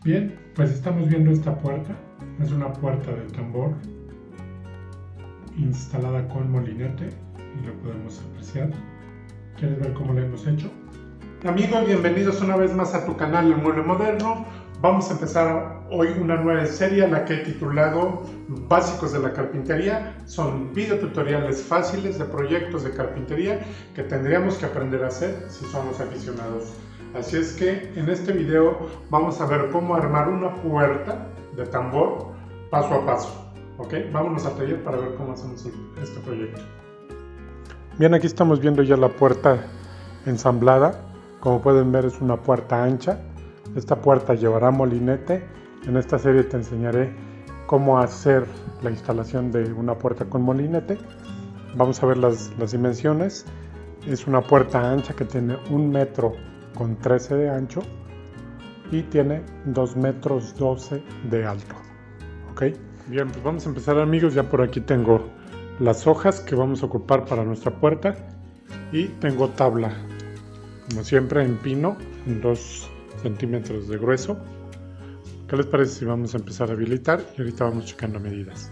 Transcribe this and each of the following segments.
Bien, pues estamos viendo esta puerta. Es una puerta de tambor instalada con molinete y lo podemos apreciar. ¿Quieres ver cómo lo hemos hecho? Amigos, bienvenidos una vez más a tu canal El Mueble Moderno. Vamos a empezar hoy una nueva serie, la que he titulado Básicos de la Carpintería. Son videotutoriales fáciles de proyectos de carpintería que tendríamos que aprender a hacer si somos aficionados. Así es que en este video vamos a ver cómo armar una puerta de tambor paso a paso. ¿Ok? Vámonos al taller para ver cómo hacemos este proyecto. Bien, aquí estamos viendo ya la puerta ensamblada. Como pueden ver, es una puerta ancha. Esta puerta llevará molinete. En esta serie te enseñaré cómo hacer la instalación de una puerta con molinete. Vamos a ver las dimensiones. Es una puerta ancha que tiene 1,13 metros de ancho y tiene 2,12 metros de alto. ¿Ok? Bien, pues vamos a empezar, amigos. Ya por aquí tengo las hojas que vamos a ocupar para nuestra puerta y tengo tabla, como siempre en pino, 2 centímetros de grueso. ¿Qué les parece si vamos a empezar a habilitar y ahorita vamos checando medidas?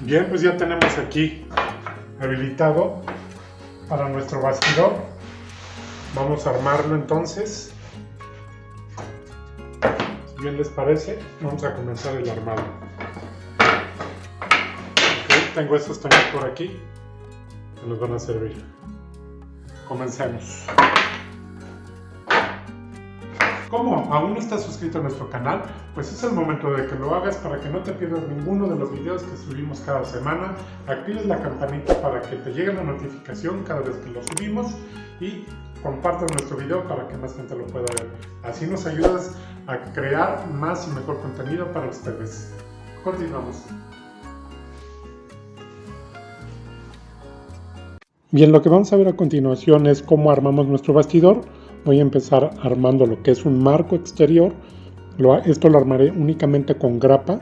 Bien, pues ya tenemos aquí habilitado para nuestro bastidor. Vamos a armarlo entonces. Si bien les parece, vamos a comenzar el armado. Okay, tengo estos también por aquí que nos van a servir. Comencemos. ¿Cómo? ¿Aún no estás suscrito a nuestro canal? Pues es el momento de que lo hagas para que no te pierdas ninguno de los videos que subimos cada semana. Actives la campanita para que te llegue la notificación cada vez que lo subimos y compartas nuestro video para que más gente lo pueda ver. Así nos ayudas a crear más y mejor contenido para ustedes. Continuamos. Bien, lo que vamos a ver a continuación es cómo armamos nuestro bastidor. Voy a empezar armando lo que es un marco exterior. Esto lo armaré únicamente con grapa.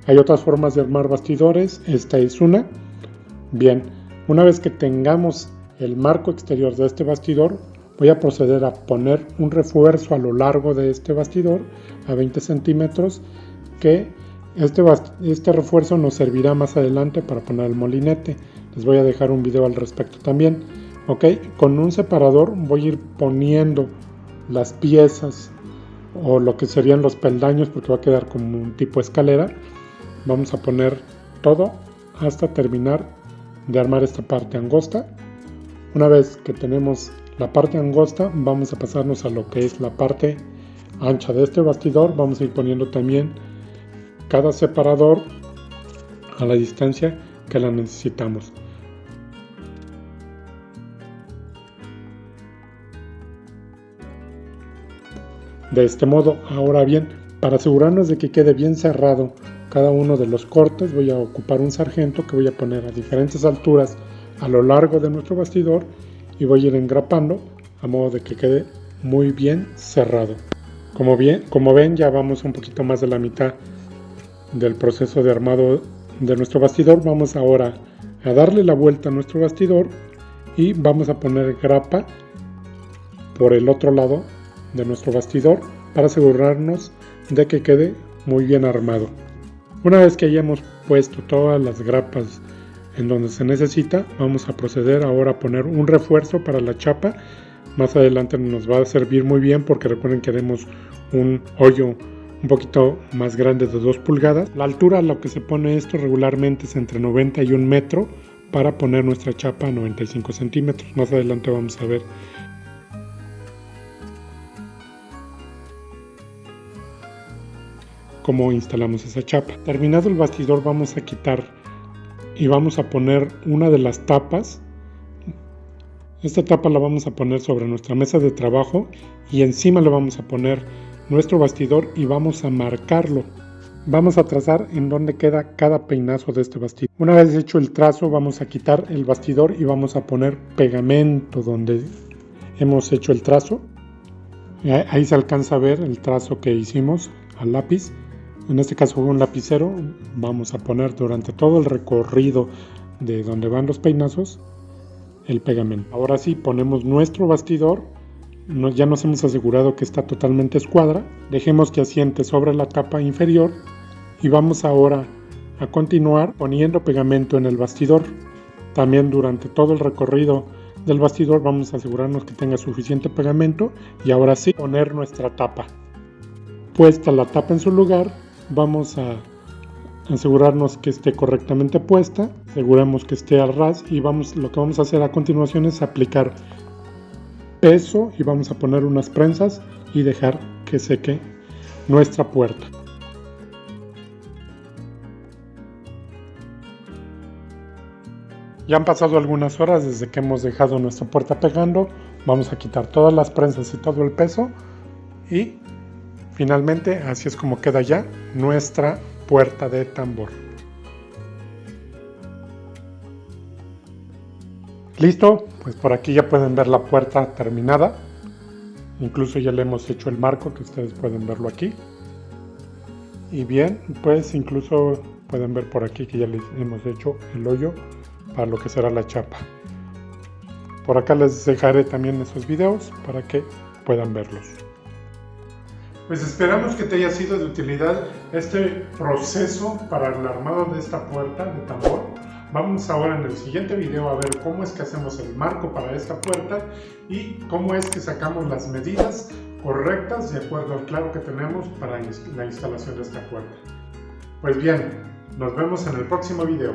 Hay otras formas de armar bastidores, esta es una. Bien, una vez que tengamos el marco exterior de este bastidor, voy a proceder a poner un refuerzo a lo largo de este bastidor a 20 centímetros, que este refuerzo nos servirá más adelante para poner el molinete. Les voy a dejar un video al respecto también. Ok, con un separador voy a ir poniendo las piezas o lo que serían los peldaños, porque va a quedar como un tipo escalera. Vamos a poner todo hasta terminar de armar esta parte angosta. Una vez que tenemos la parte angosta, vamos a pasarnos a lo que es la parte ancha de este bastidor. Vamos a ir poniendo también cada separador a la distancia que la necesitamos. De este modo, ahora bien, para asegurarnos de que quede bien cerrado cada uno de los cortes, voy a ocupar un sargento que voy a poner a diferentes alturas a lo largo de nuestro bastidor y voy a ir engrapando a modo de que quede muy bien cerrado. Como ven, ya vamos un poquito más de la mitad del proceso de armado de nuestro bastidor. Vamos ahora a darle la vuelta a nuestro bastidor y vamos a poner grapa por el otro lado de nuestro bastidor para asegurarnos de que quede muy bien armado. Una vez que hayamos puesto todas las grapas en donde se necesita, vamos a proceder ahora a poner un refuerzo para la chapa. Más adelante nos va a servir muy bien porque recuerden que haremos un hoyo un poquito más grande de 2 pulgadas. La altura a la que se pone esto regularmente es entre 90 y 1 metro para poner nuestra chapa a 95 centímetros. Más adelante vamos a ver cómo instalamos esa chapa. Terminado el bastidor, vamos a quitar y vamos a poner una de las tapas. Esta tapa la vamos a poner sobre nuestra mesa de trabajo y encima le vamos a poner nuestro bastidor y vamos a marcarlo. Vamos a trazar en donde queda cada peinazo de este bastidor. Una vez hecho el trazo, vamos a quitar el bastidor y vamos a poner pegamento donde hemos hecho el trazo. Ahí se alcanza a ver el trazo que hicimos al lápiz. En este caso fue un lapicero. Vamos a poner durante todo el recorrido de donde van los peinazos el pegamento. Ahora sí, ponemos nuestro bastidor. Ya nos hemos asegurado que está totalmente escuadra. Dejemos que asiente sobre la tapa inferior y vamos ahora a continuar poniendo pegamento en el bastidor. También durante todo el recorrido del bastidor vamos a asegurarnos que tenga suficiente pegamento y ahora sí poner nuestra tapa. Puesta la tapa en su lugar, vamos a asegurarnos que esté correctamente puesta, aseguramos que esté al ras y lo que vamos a hacer a continuación es aplicar peso y vamos a poner unas prensas y dejar que seque nuestra puerta. Ya han pasado algunas horas desde que hemos dejado nuestra puerta pegando. Vamos a quitar todas las prensas y todo el peso y finalmente así es como queda ya nuestra puerta de tambor. Listo, pues por aquí ya pueden ver la puerta terminada. Incluso ya le hemos hecho el marco, que ustedes pueden verlo aquí. Y bien, pues incluso pueden ver por aquí que ya les hemos hecho el hoyo para lo que será la chapa. Por acá les dejaré también esos videos para que puedan verlos. Pues esperamos que te haya sido de utilidad este proceso para el armado de esta puerta de tambor. Vamos ahora en el siguiente video a ver cómo es que hacemos el marco para esta puerta y cómo es que sacamos las medidas correctas de acuerdo al claro que tenemos para la instalación de esta puerta. Pues bien, nos vemos en el próximo video.